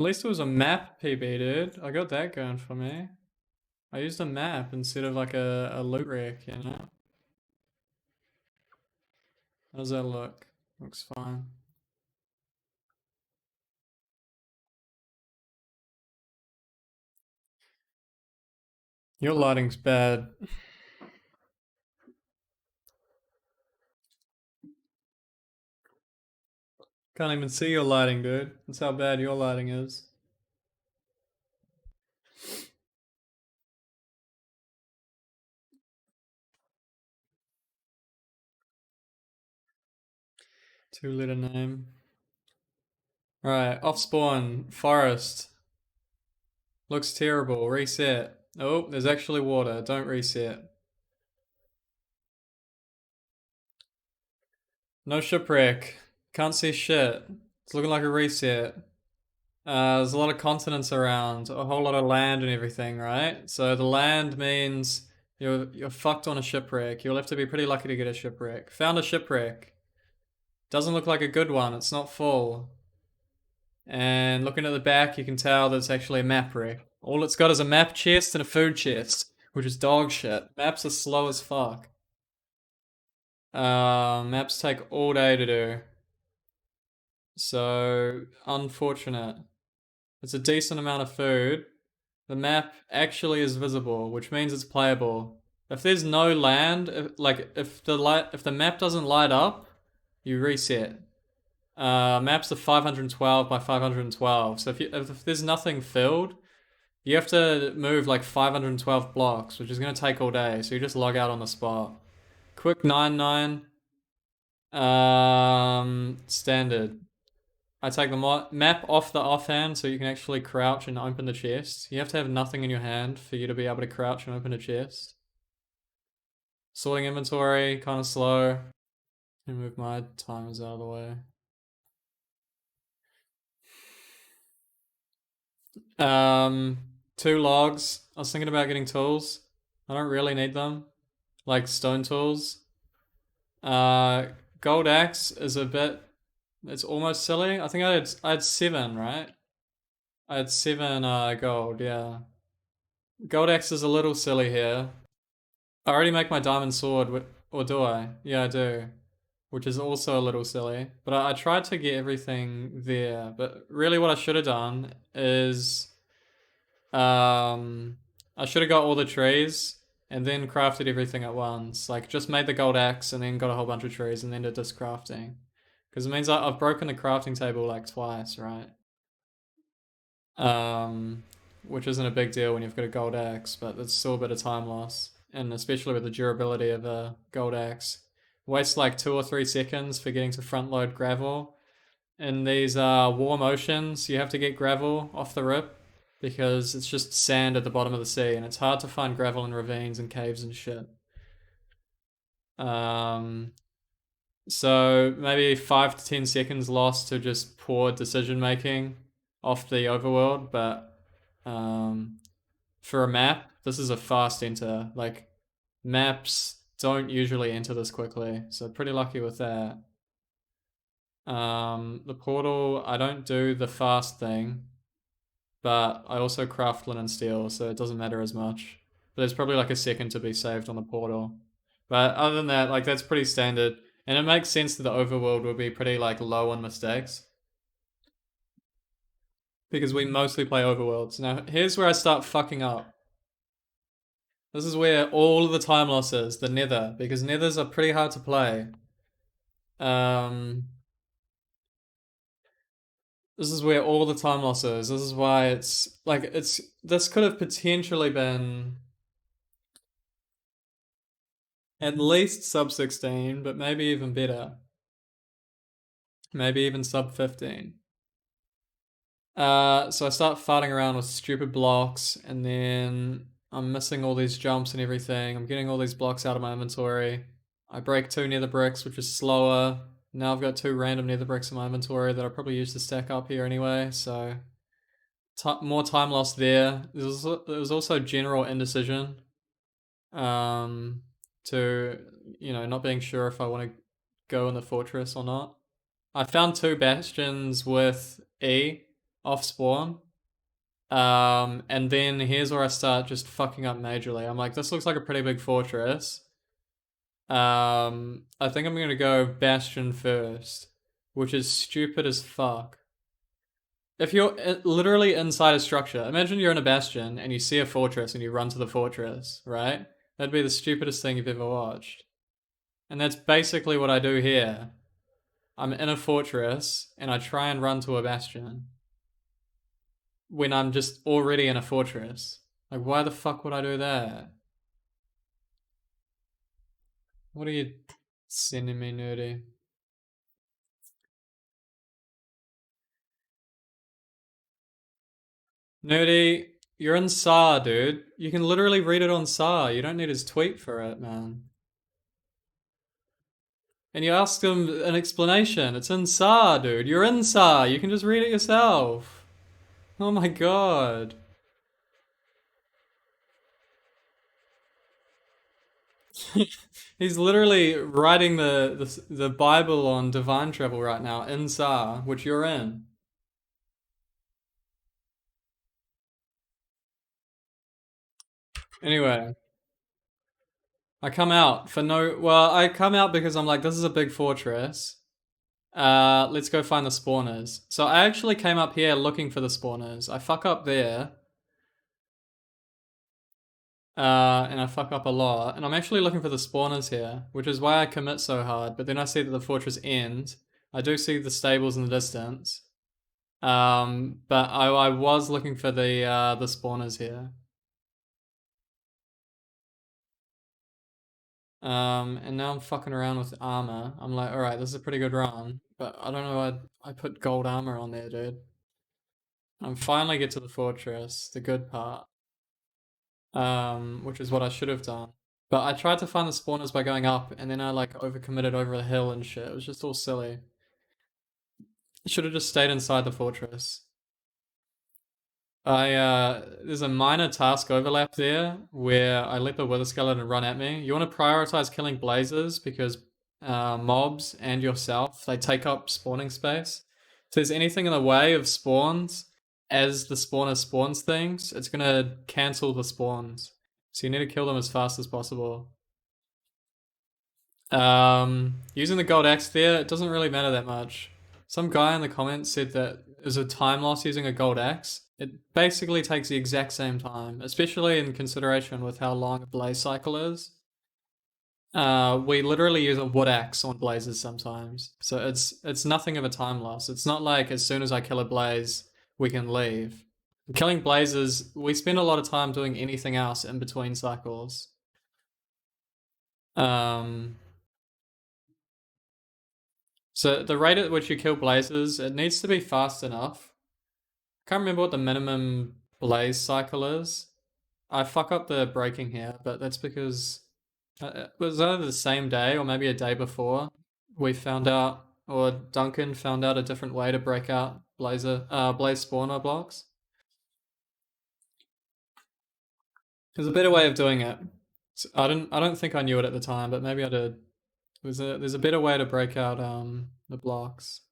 At least it was a map PB, dude. I got that going for me. I used a map instead of like a loot wreck, you know? How does that look? Looks fine. Your lighting's bad. Can't even see your lighting, dude. That's how bad your lighting is. Two-letter name. Alright, off spawn, forest. Looks terrible, reset. Oh, there's actually water, don't reset. No shipwreck. Can't see shit. It's looking like a reset. There's a lot of continents around, a whole lot of land and everything, right? So the land means you're fucked on a shipwreck. You'll have to be pretty lucky to get a shipwreck. Found a shipwreck. Doesn't look like a good one. It's not full. And looking at the back, you can tell that it's actually a map wreck. All it's got is a map chest and a food chest, which is dog shit. Maps are slow as fuck. Maps take all day to do. So, unfortunate. It's a decent amount of food. The map actually is visible, which means it's playable. If there's no land, if the map doesn't light up, you reset. Maps are 512 by 512. So if there's nothing filled, you have to move like 512 blocks, which is going to take all day. So you just log out on the spot. Quick 99. Standard. I take the map off the offhand so you can actually crouch and open the chest. You have to have nothing in your hand for you to be able to crouch and open a chest. Sorting inventory, kind of slow. And move my timers out of the way. Two logs. I was thinking about getting tools. I don't really need them. Like stone tools. Gold axe is a bit. It's almost silly. I think I had 7, right? I had 7 gold. Yeah. Gold axe is a little silly here. I already make my diamond sword, or do I? Yeah, I do. Which is also a little silly. But I tried to get everything there. But really, what I should have done is, I should have got all the trees and then crafted everything at once. Like, just made the gold axe and then got a whole bunch of trees and then did this crafting. Because it means I've broken the crafting table like twice, right? Um, which isn't a big deal when you've got a gold axe, but it's still a bit of time loss. And especially with the durability of a gold axe. Waste like 2 or 3 seconds for getting to front load gravel. In these warm oceans, you have to get gravel off the rip because it's just sand at the bottom of the sea and it's hard to find gravel in ravines and caves and shit. Um, so maybe 5 to 10 seconds lost to just poor decision making off the overworld, but for a map, this is a fast enter. Like, maps don't usually enter this quickly, so pretty lucky with that. The portal, I don't do the fast thing, but I also craft linen steel, so it doesn't matter as much. But there's probably like a second to be saved on the portal. But other than that, like that's pretty standard. And it makes sense that the overworld will be pretty like low on mistakes. Because we mostly play overworlds. Now here's where I start fucking up. This is where all of the time loss is, the nether, because nethers are pretty hard to play. This is where all the time loss is. This is why this could have potentially been at least sub 16, but maybe even better. Maybe even sub 15. So I start farting around with stupid blocks, and then I'm missing all these jumps and everything. I'm getting all these blocks out of my inventory. I break 2 nether bricks, which is slower. Now I've got 2 random nether bricks in my inventory that I'll probably use to stack up here anyway, so more time lost there. There was also general indecision. To, not being sure if I want to go in the fortress or not. I found 2 bastions with E, off spawn. And then here's where I start just fucking up majorly. I'm like, this looks like a pretty big fortress. I think I'm gonna go bastion first, which is stupid as fuck. If you're literally inside a structure, imagine you're in a bastion and you see a fortress and you run to the fortress, right? That'd be the stupidest thing you've ever watched. And that's basically what I do here. I'm in a fortress and I try and run to a bastion when I'm just already in a fortress. Like, why the fuck would I do that? What are you sending me, nerdy? Nerdy, you're in SAR, dude. You can literally read it on SAR. You don't need his tweet for it, man. And you asked him an explanation. It's in SAR, dude. You're in SAR. You can just read it yourself. Oh my god. He's literally writing the Bible on divine travel right now in SAR, which you're in. Anyway, I come out for no. Well, I come out because I'm like, this is a big fortress. Let's go find the spawners. So I actually came up here looking for the spawners. I fuck up there, and I fuck up a lot. And I'm actually looking for the spawners here, which is why I commit so hard. But then I see that the fortress ends. I do see the stables in the distance. But I was looking for the spawners here. And now I'm fucking around with armor. I'm like, all right, this is a pretty good run, but I don't know why I put gold armor on there, dude. I'm finally get to the fortress, the good part. Which is what I should have done. But I tried to find the spawners by going up, and then I like overcommitted over a hill and shit. It was just all silly. Should have just stayed inside the fortress. There's a minor task overlap there where I let the wither skeleton run at me. You want to prioritize killing blazes because mobs and yourself they take up spawning space. If there's anything in the way of spawns as the spawner spawns things, it's gonna cancel the spawns. So you need to kill them as fast as possible. Using the gold axe there, it doesn't really matter that much. Some guy in the comments said that is a time loss using a gold axe. It basically takes the exact same time, especially in consideration with how long a blaze cycle is. We literally use a wood axe on blazes sometimes, so it's nothing of a time loss. It's not like as soon as I kill a blaze, we can leave. Killing blazes, we spend a lot of time doing anything else in between cycles. Um, So the rate at which you kill blazes, it needs to be fast enough. I can't remember what the minimum blaze cycle is. I fuck up the breaking here, but that's because it was either the same day or maybe a day before we found out, or Duncan found out a different way to break out blaze spawner blocks. There's a better way of doing it. So I don't think I knew it at the time, but maybe I did. There's a better way to break out the blocks.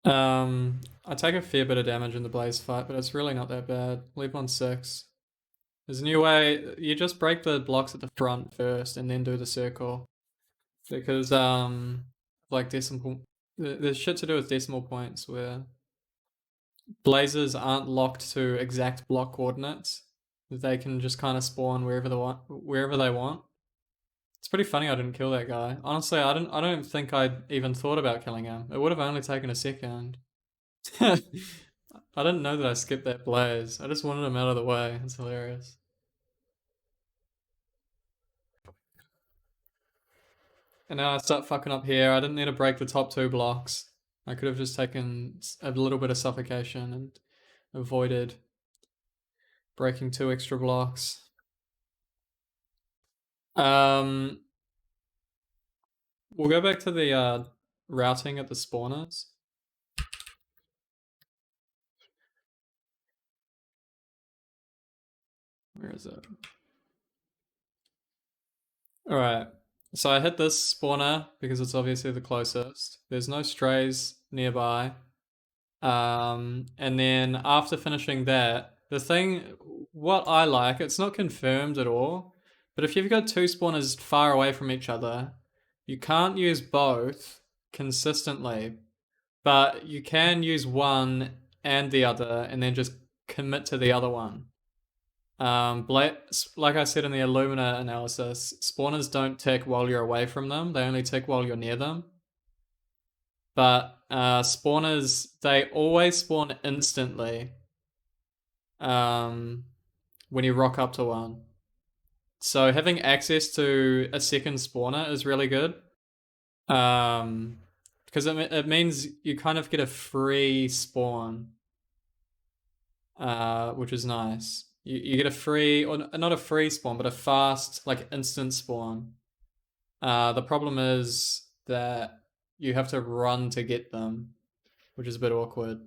I take a fair bit of damage in the blaze fight, but it's really not that bad. Leave on 6. There's a new way. You just break the blocks at the front first, and then do the circle because like decimal. There's shit to do with decimal points where blazes aren't locked to exact block coordinates. They can just kind of spawn wherever they want. Wherever they want. It's pretty funny I didn't kill that guy. Honestly, I don't think I even thought about killing him. It would have only taken a second. I didn't know that I skipped that blaze. I just wanted him out of the way. It's hilarious. And now I start fucking up here. I didn't need to break the top 2 blocks. I could have just taken a little bit of suffocation and avoided breaking 2 extra blocks. Um, we'll go back to the routing at the spawners. Where is it? All right. So I hit this spawner because it's obviously the closest. There's no strays nearby. And then after finishing that, what I like, it's not confirmed at all, but if you've got two spawners far away from each other, you can't use both consistently, but you can use one and the other and then just commit to the other one. Like I said in the Illumina analysis, spawners don't tick while you're away from them, they only tick while you're near them. But spawners, they always spawn instantly um, when you rock up to one. So having access to a second spawner is really good. Um, because it means you kind of get a free spawn, which is nice. You get a free, or not a free spawn, but a fast, like instant spawn. The problem is that you have to run to get them, which is a bit awkward.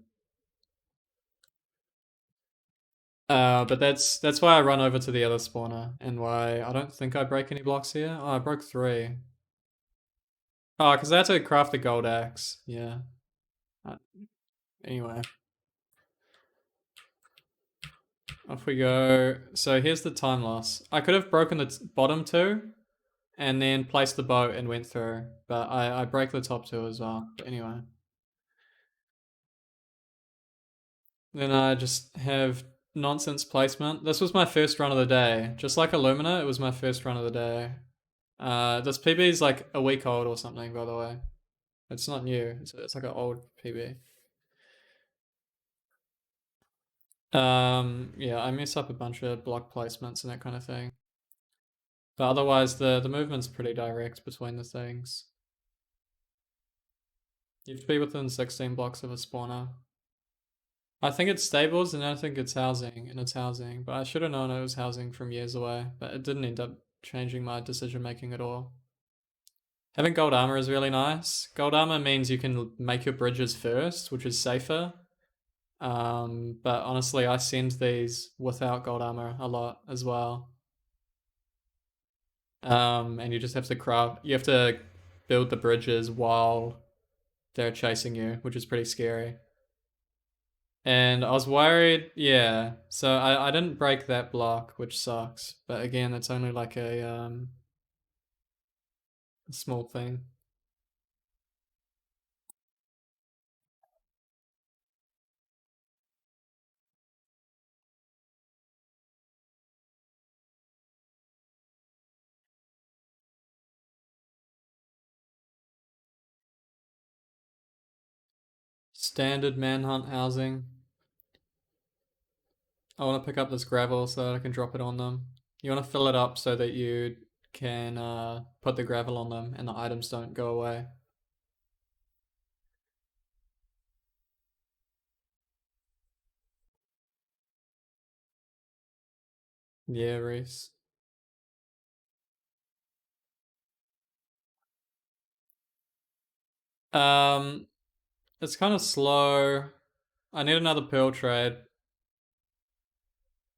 But that's why I run over to the other spawner and why I don't think I break any blocks here. Oh, I broke 3. Oh, because I had to craft a gold axe. Yeah. Uh, anyway, off we go. So here's the time loss. I could have broken the bottom 2 and then placed the boat and went through, but I break the top 2 as well. But anyway. Then I just have nonsense placement. This was my first run of the day. Just like Illumina, it was my first run of the day. This PB is like a week old or something, by the way. It's not new. It's like an old PB. Yeah, I mess up a bunch of block placements and that kind of thing. But otherwise, the movement's pretty direct between the things. You have to be within 16 blocks of a spawner. I think it's stables and I think it's housing, and it's housing. But I should have known it was housing from years away. But it didn't end up changing my decision making at all. Having gold armor is really nice. Gold armor means you can make your bridges first, which is safer. But honestly, I send these without gold armor a lot as well. And you just have to you have to build the bridges while they're chasing you, which is pretty scary. And I was worried, yeah. So I didn't break that block, which sucks. But again, it's only like a small thing. Standard manhunt housing. I want to pick up this gravel so that I can drop it on them. You want to fill it up so that you can put the gravel on them and the items don't go away. Yeah, Reese. Um, it's kind of slow. I need another pearl trade.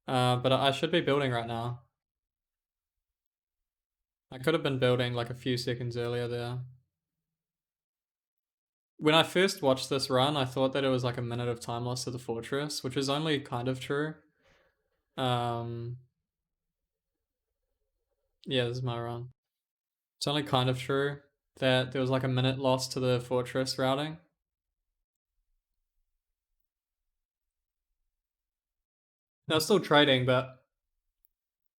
But I should be building right now. I could have been building like a few seconds earlier there. When I first watched this run, I thought that it was like a minute of time loss to the fortress, which is only kind of true. Um, yeah, this is my run. It's only kind of true that there was like a minute loss to the fortress routing. Now, still trading, but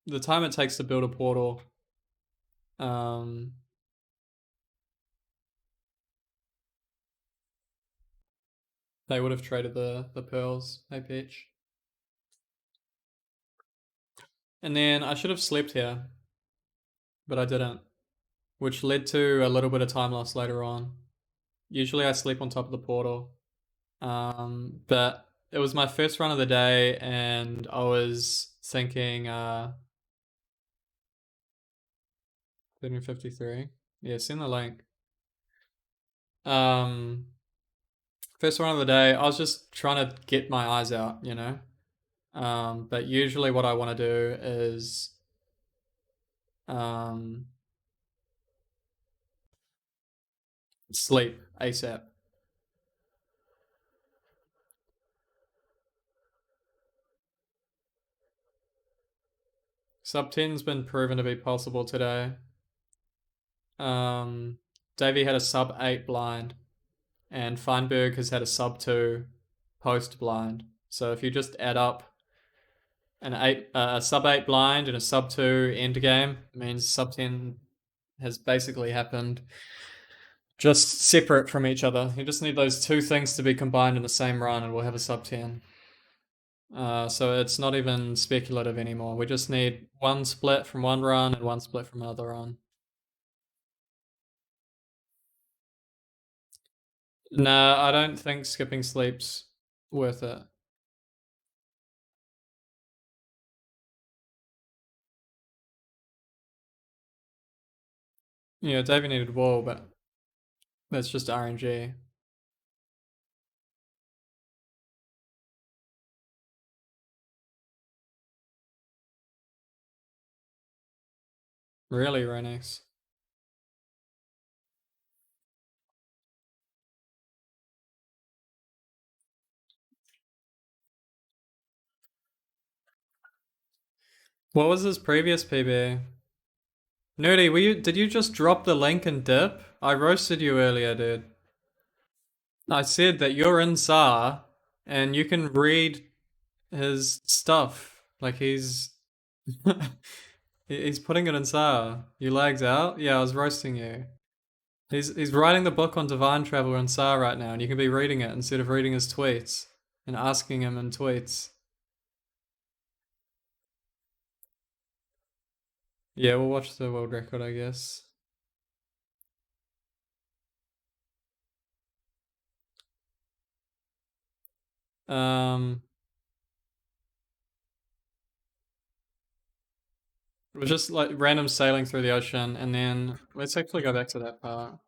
the time it takes to build a portal, um, they would have traded the pearls they pitch. And then I should have slept here, but I didn't, which led to a little bit of time loss later on. Usually I sleep on top of the portal. But it was my first run of the day and I was thinking 13:53. Yeah, send the link. Um First run of the day, I was just trying to get my eyes out, you know. But usually what I want to do is um Sleep ASAP. Sub 10's been proven to be possible today. Um, Davey had a sub 8 blind, and Feinberg has had a sub 2 post blind. So if you just add up a sub 8 blind and a sub 2 end game, it means sub 10 has basically happened just separate from each other. You just need those two things to be combined in the same run, and we'll have a sub 10. So it's not even speculative anymore. We just need one split from one run and one split from another run. No, I don't think skipping sleep's worth it. Yeah, David needed wall, but that's just RNG. Really, Renix. What was his previous PB? Nerdy, did you just drop the link and dip? I roasted you earlier, dude. I said that you're in SAR and you can read his stuff. Like he's putting it in SAR. You lagged out? Yeah, I was roasting you. He's writing the book on Divine Travel in SAR right now, and you can be reading it instead of reading his tweets and asking him in tweets. Yeah, we'll watch the world record, I guess. Um, it was just like random sailing through the ocean, and then let's actually go back to that part.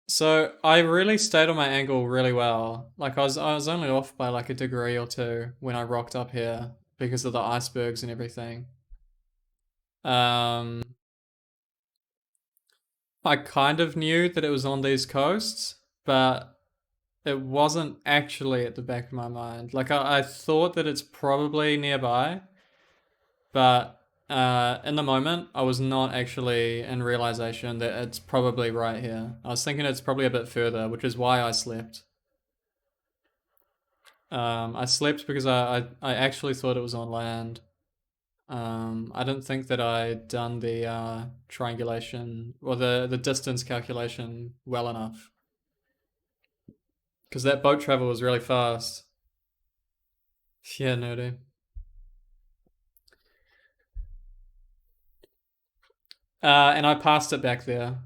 So I really stayed on my angle really well. Like I was only off by like a degree or two when I rocked up here because of the icebergs and everything. Um, I kind of knew that it was on these coasts, but it wasn't actually at the back of my mind. Like I thought that it's probably nearby, but in the moment, I was not actually in realization that it's probably right here. I was thinking it's probably a bit further, which is why I slept. I slept because I actually thought it was on land. I didn't think that I'd done the triangulation or the distance calculation well enough because that boat travel was really fast. Yeah, nerdy. And I passed it back there.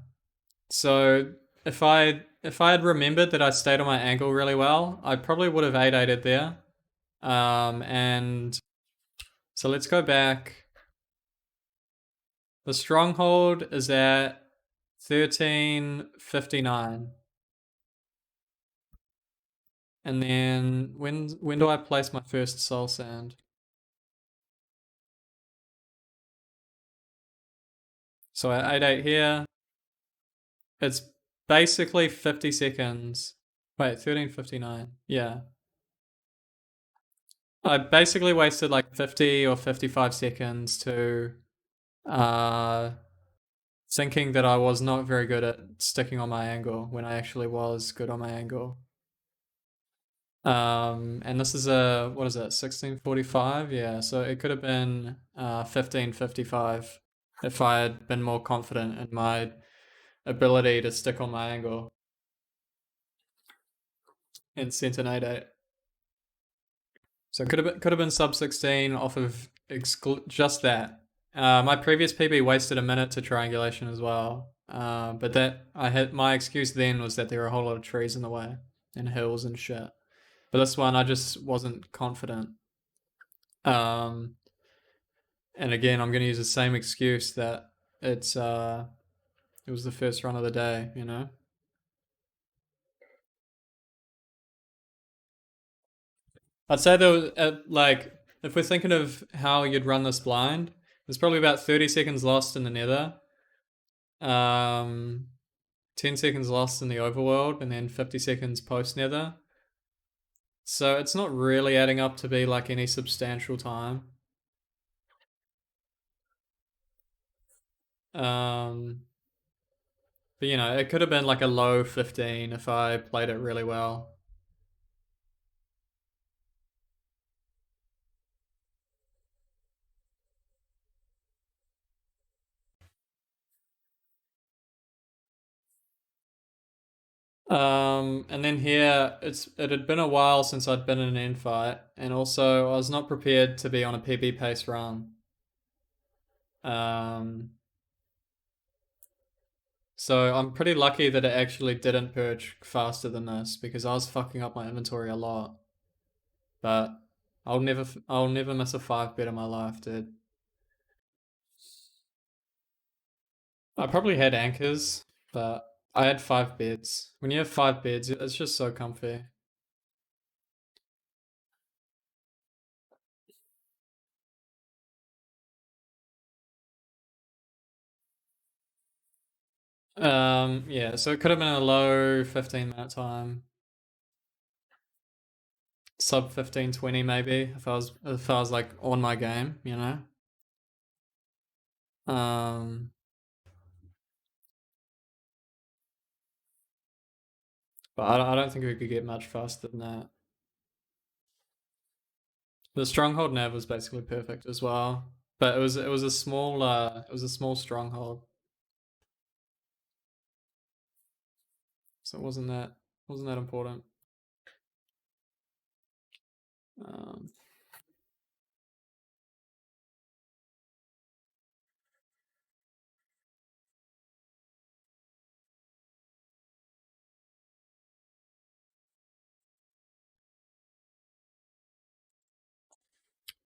So if I had remembered that I stayed on my angle really well, I probably would have 8-8'd there. And so let's go back. The stronghold is at 1359. And then when do I place my first soul sand? So at 8-8 here, it's basically 50 seconds. Wait, 1359. Yeah. I basically wasted like 50 or 55 seconds to uh thinking that I was not very good at sticking on my angle when I actually was good on my angle. And this is a what is it, 1645? Yeah, so it could have been 1555 if I had been more confident in my ability to stick on my angle and sent an 8-8. So it could have been sub 16 off of just that. My previous PB wasted a minute to triangulation as well. But that I had my excuse then was that there were a whole lot of trees in the way and hills and shit. But this one I just wasn't confident. Um, and again, I'm going to use the same excuse that it was the first run of the day. I'd say though, like if we're thinking of how you'd run this blind, there's probably about 30 seconds lost in the nether. Um, 10 seconds lost in the overworld, and then 50 seconds post nether. So it's not really adding up to be like any substantial time. Um, but you know, it could have been like a low 15 if I played it really well. And then here, it had been a while since I'd been in an end fight, and also I was not prepared to be on a PB pace run. Um, so I'm pretty lucky that it actually didn't purge faster than this because I was fucking up my inventory a lot. But I'll never miss a 5 bet in my life, dude. I probably had anchors, but I had 5 beds. When you have 5 beds, it's just so comfy. Yeah, so it could have been a low 15-minute time, sub 15-20 maybe if I was like on my game, you know. Um, but I don't think we could get much faster than that. The stronghold nav was basically perfect as well, but it was a small stronghold, so it wasn't that important. Um,